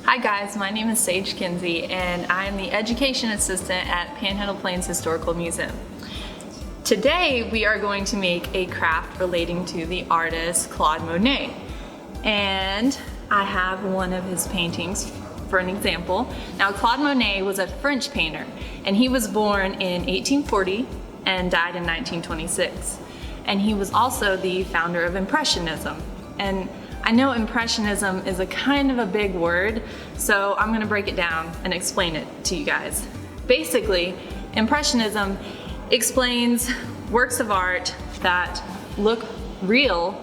Hi guys, my name is Sage Kinsey and I am the Education Assistant at Panhandle-Plains Historical Museum. Today we are going to make a craft relating to the artist Claude Monet. And I have one of his paintings for an example. Now Claude Monet was a French painter and he was born in 1840 and died in 1926. And he was also the founder of Impressionism. And I know Impressionism is a kind of a big word, so I'm gonna break it down and explain it to you guys. Basically, Impressionism explains works of art that look real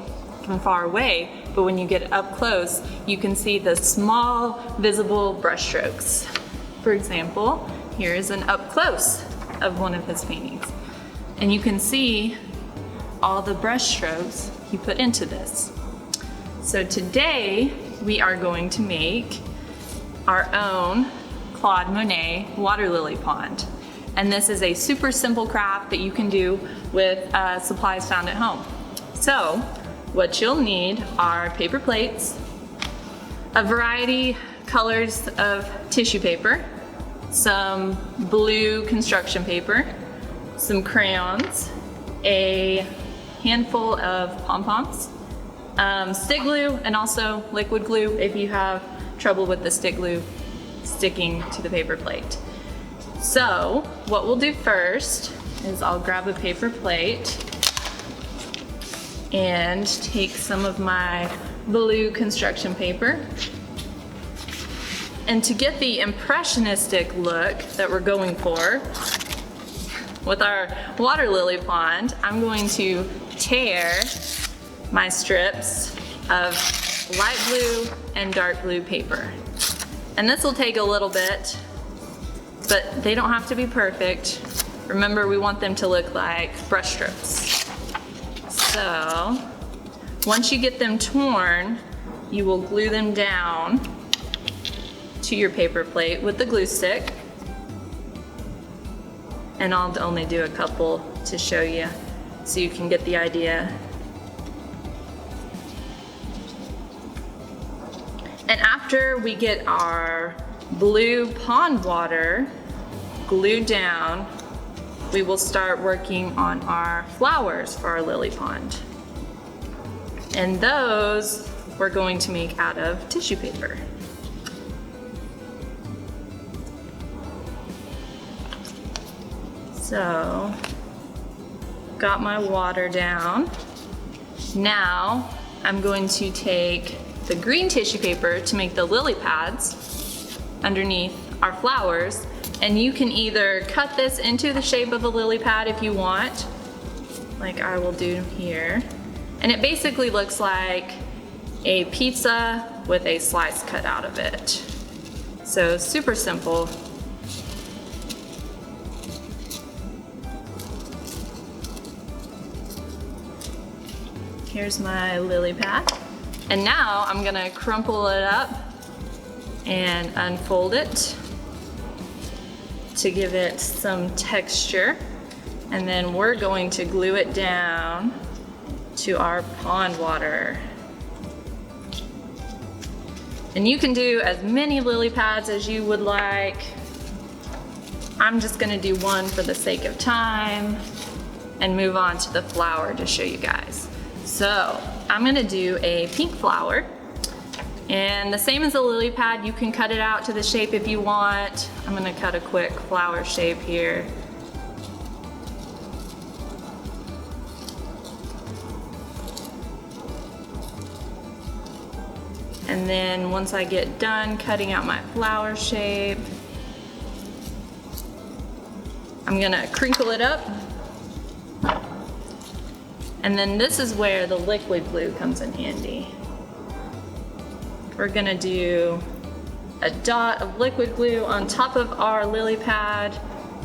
from far away, but when you get up close, you can see the small, visible brushstrokes. For example, here is an up close of one of his paintings. And you can see all the brushstrokes he put into this. So today we are going to make our own Claude Monet water lily pond. And this is a super simple craft that you can do with supplies found at home. So what you'll need are paper plates, a variety colors of tissue paper, some blue construction paper, some crayons, a handful of pom-poms, stick glue, and also liquid glue if you have trouble with the stick glue sticking to the paper plate. So what we'll do first is I'll grab a paper plate and take some of my blue construction paper. And to get the impressionistic look that we're going for with our water lily pond, I'm going to tear my strips of light blue and dark blue paper. And this will take a little bit, but they don't have to be perfect. Remember, we want them to look like brush strokes. So, once you get them torn, you will glue them down to your paper plate with the glue stick. And I'll only do a couple to show you so you can get the idea. And after we get our blue pond water glued down, we will start working on our flowers for our lily pond. And those we're going to make out of tissue paper. So, got my water down. Now I'm going to take the green tissue paper to make the lily pads underneath our flowers, and you can either cut this into the shape of a lily pad if you want, like I will do here, and it basically looks like a pizza with a slice cut out of it. So super simple. Here's my lily pad. And now I'm gonna crumple it up and unfold it to give it some texture. And then we're going to glue it down to our pond water. And you can do as many lily pads as you would like. I'm just gonna do one for the sake of time and move on to the flower to show you guys. So I'm gonna do a pink flower, and the same as a lily pad, you can cut it out to the shape if you want. I'm gonna cut a quick flower shape here. And then once I get done cutting out my flower shape, I'm gonna crinkle it up. And then this is where the liquid glue comes in handy. We're gonna do a dot of liquid glue on top of our lily pad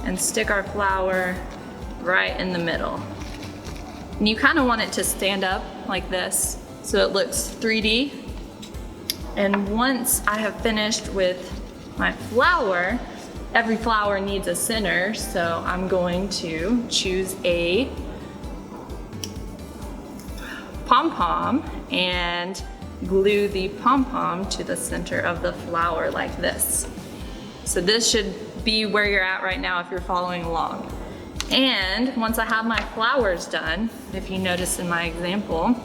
and stick our flower right in the middle. And you kind of want it to stand up like this so it looks 3D. And once I have finished with my flower, every flower needs a center, so I'm going to choose a pom-pom and glue the pom-pom to the center of the flower like this. So this should be where you're at right now if you're following along. And once I have my flowers done, if you notice in my example,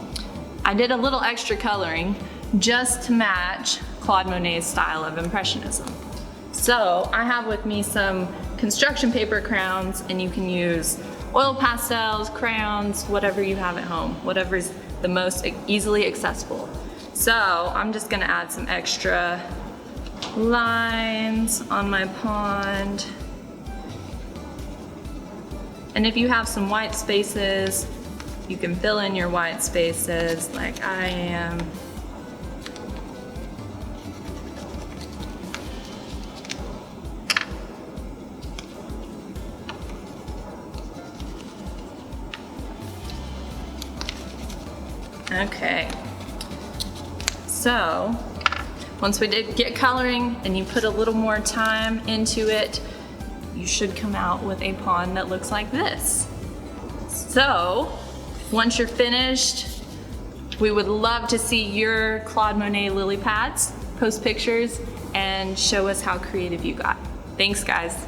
I did a little extra coloring just to match Claude Monet's style of impressionism. So I have with me some construction paper crowns, and you can use oil pastels, crayons, whatever you have at home, whatever is the most easily accessible. So I'm just gonna add some extra lines on my pond. And if you have some white spaces, you can fill in your white spaces like I am. Okay, so once we did get coloring and you put a little more time into it, you should come out with a pond that looks like this. So once you're finished, we would love to see your Claude Monet lily pads. Post pictures and show us how creative you got. Thanks, guys.